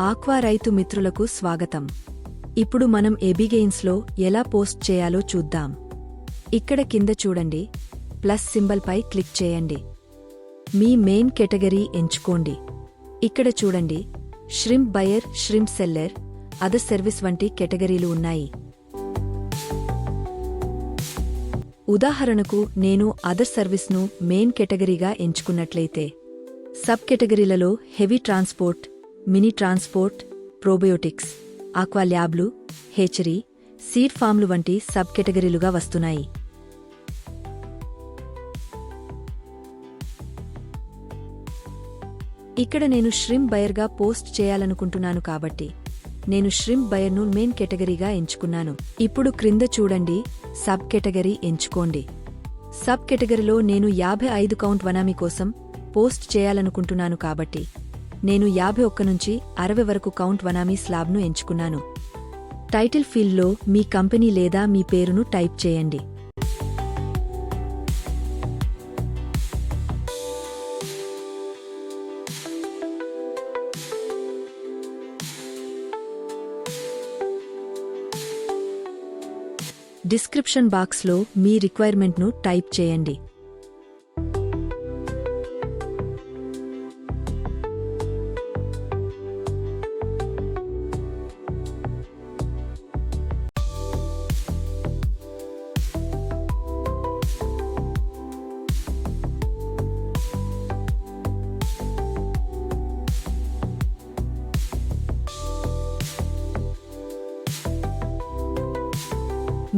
Aqua రైతు మిత్రులకు స్వాగతం. ఇప్పుడు మనం ఎబిగెయిన్స్లో ఎలా పోస్ట్ చేయాలో చూద్దాం. ఇక్కడ కింద చూడండి, ప్లస్ సింబల్పై క్లిక్ చేయండి. మీ మెయిన్ కేటగిరీ ఎంచుకోండి. ఇక్కడ చూడండి, shrimp buyer, shrimp seller, other service వంటి కేటగిరీలు ఉన్నాయి. ఉదాహరణకు నేను అదర్ సర్వీస్ను మెయిన్ కేటగిరీగా ఎంచుకున్నట్లయితే, సబ్ కేటగిరీలలో heavy transport, mini transport, probiotics, aqua ల్యాబ్లు, హేచరీ, సీడ్ ఫామ్లు వంటి సబ్ కేటగిరీలుగా వస్తున్నాయి. ఇక్కడ నేను ష్రింప్ బయర్గా పోస్ట్ చేయాలనుకుంటున్నాను కాబట్టి నేను ష్రింప్ బయర్ను మెయిన్ కేటగిరీగా ఎంచుకున్నాను. ఇప్పుడు క్రింద చూడండి, సబ్ కేటగిరీ ఎంచుకోండి. సబ్ కేటగిరీలో నేను 55 కౌంట్ వనామీ కోసం పోస్ట్ చేయాలనుకుంటున్నాను కాబట్టి నేను 51 నుంచి 60 వరకు కౌంట్ వనామీ స్లాబ్ను ఎంచుకున్నాను. టైటిల్ ఫీల్డ్లో మీ కంపెనీ లేదా మీ పేరును టైప్ చేయండి. డిస్క్రిప్షన్ బాక్స్లో మీ రిక్వైర్మెంట్ను టైప్ చేయండి.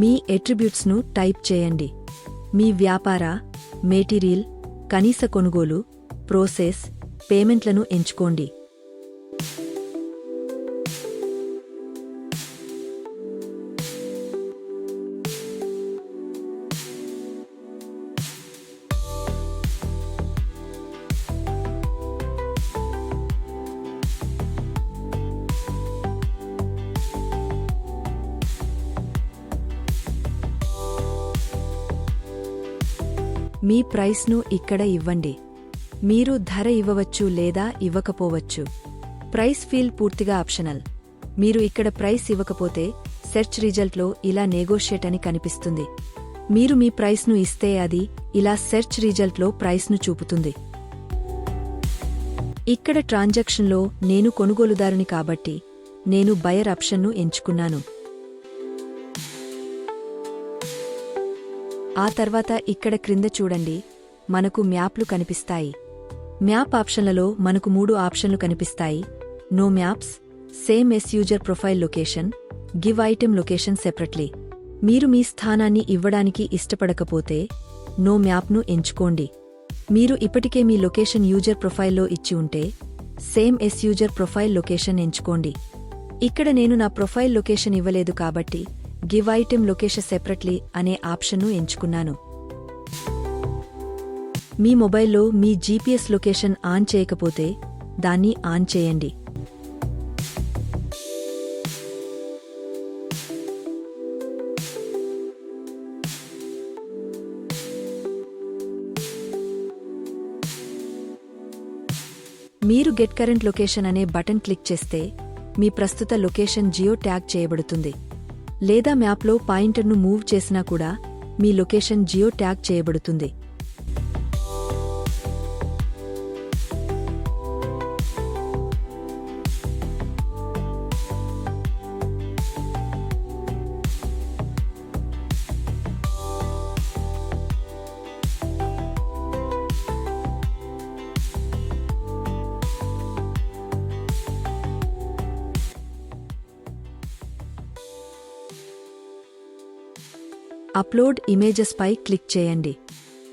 మీ ఎట్రిబ్యూట్స్ను టైప్ చేయండి. మీ వ్యాపార, మెటీరియల్, కనీస కొనుగోలు, ప్రోసెస్, పేమెంట్లను ఎంచుకోండి. మీ ప్రైస్ను ఇక్కడ ఇవ్వండి. మీరు ధర ఇవ్వవచ్చు లేదా ఇవ్వకపోవచ్చు. ప్రైస్ ఫీల్డ్ పూర్తిగా ఆప్షనల్. మీరు ఇక్కడ ప్రైస్ ఇవ్వకపోతే సెర్చ్ రిజల్ట్లో ఇలా నెగోషియేట్ అని కనిపిస్తుంది. మీరు మీ ప్రైస్ను ఇస్తే అది ఇలా సెర్చ్ రిజల్ట్లో ప్రైస్ను చూపుతుంది. ఇక్కడ ట్రాన్సాక్షన్లో నేను కొనుగోలుదారుని కాబట్టి నేను బయర్ ఆప్షన్ను ఎంచుకున్నాను. ఆ తర్వాత ఇక్కడ క్రింద చూడండి, మనకు మ్యాప్లు కనిపిస్తాయి. మ్యాప్ ఆప్షన్లలో మనకు 3 ఆప్షన్లు కనిపిస్తాయి: no maps, same as user profile location, give item location separately. మీరు మీ స్థానాన్ని ఇవ్వడానికి ఇష్టపడకపోతే నో మ్యాప్ను ఎంచుకోండి. మీరు ఇప్పటికే మీ లొకేషన్ యూజర్ ప్రొఫైల్లో ఇచ్చి ఉంటే same as user profile location ఎంచుకోండి. ఇక్కడ నేను నా ప్రొఫైల్ లొకేషన్ ఇవ్వలేదు కాబట్టి గివ్ ఐటెమ్ లొకేషన్ సెపరేట్లీ అనే ఆప్షన్ను ఎంచుకున్నాను. మీ మొబైల్లో మీ జీపీఎస్ లొకేషన్ ఆన్ చేయకపోతే దాన్ని ఆన్ చేయండి. మీరు గెట్ కరెంట్ లొకేషన్ అనే బటన్ క్లిక్ చేస్తే మీ ప్రస్తుత లొకేషన్ జియో ట్యాగ్ చేయబడుతుంది. లేదా మ్యాప్లో పాయింటర్ను మూవ్ చేసినా కూడా మీ లొకేషన్ జియో ట్యాగ్ చేయబడుతుంది. అప్లోడ్ ఇమేజెస్ పై క్లిక్ చేయండి.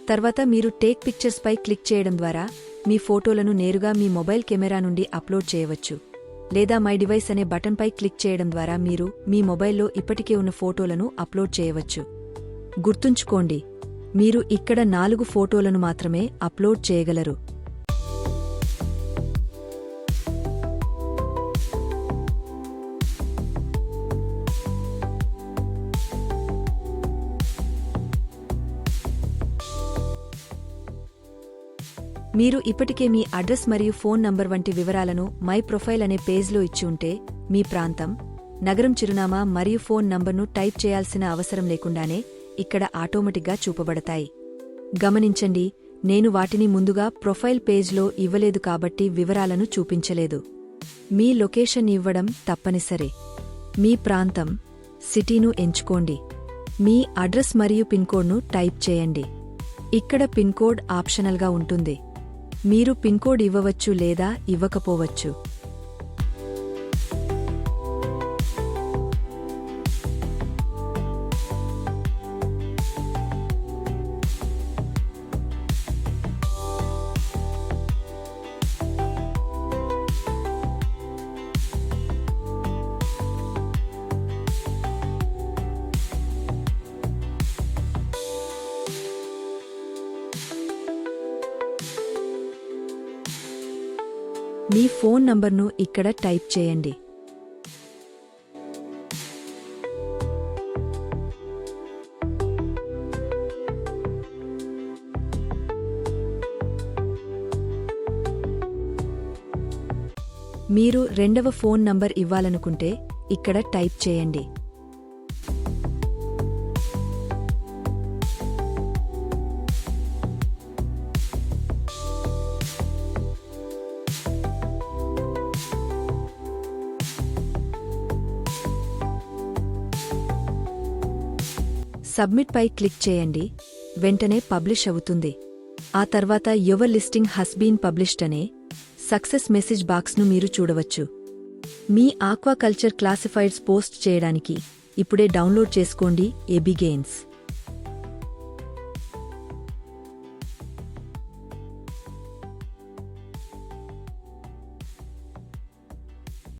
తర్వాత మీరు టేక్ పిక్చర్స్ పై క్లిక్ చేయడం ద్వారా మీ ఫోటోలను నేరుగా మీ మొబైల్ కెమెరా నుండి అప్లోడ్ చేయవచ్చు. లేదా మై డివైస్ అనే బటన్పై క్లిక్ చేయడం ద్వారా మీరు మీ మొబైల్లో ఇప్పటికే ఉన్న ఫోటోలను అప్లోడ్ చేయవచ్చు. గుర్తుంచుకోండి, మీరు ఇక్కడ 4 ఫోటోలను మాత్రమే అప్లోడ్ చేయగలరు. మీరు ఇప్పటికే మీ అడ్రస్ మరియు ఫోన్ నంబర్ వంటి వివరాలను మై ప్రొఫైల్ అనే పేజ్లో ఇచ్చి ఉంటే మీ ప్రాంతం, నగరం చిరునామా మరియు ఫోన్ నంబర్ను టైప్ చేయాల్సిన అవసరం లేకుండానే ఇక్కడ ఆటోమేటిక్గా చూపబడతాయి. గమనించండి, నేను వాటిని ముందుగా ప్రొఫైల్ పేజ్లో ఇవ్వలేదు కాబట్టి వివరాలను చూపించలేదు. మీ లొకేషన్ ఇవ్వడం తప్పనిసరి. మీ ప్రాంతం, సిటీను ఎంచుకోండి. మీ అడ్రస్ మరియు పిన్కోడ్ను టైప్ చేయండి. ఇక్కడ పిన్కోడ్ ఆప్షనల్గా ఉంటుంది. మీరు పిన్కోడ్ ఇవ్వవచ్చు లేదా ఇవ్వకపోవచ్చు. మీ ఫోన్ నంబర్ను ఇక్కడ టైప్ చేయండి. మీరు రెండవ ఫోన్ నంబర్ ఇవ్వాలనుకుంటే ఇక్కడ టైప్ చేయండి. సబ్మిట్ పై క్లిక్ చేయండి. వెంటనే పబ్లిష్ అవుతుంది. ఆ తర్వాత your listing has been published అనే సక్సెస్ మెసేజ్ బాక్స్ను మీరు చూడవచ్చు. మీ ఆక్వాకల్చర్ క్లాసిఫైడ్స్ పోస్ట్ చేయడానికి ఇప్పుడే డౌన్లోడ్ చేసుకోండి. AB gains.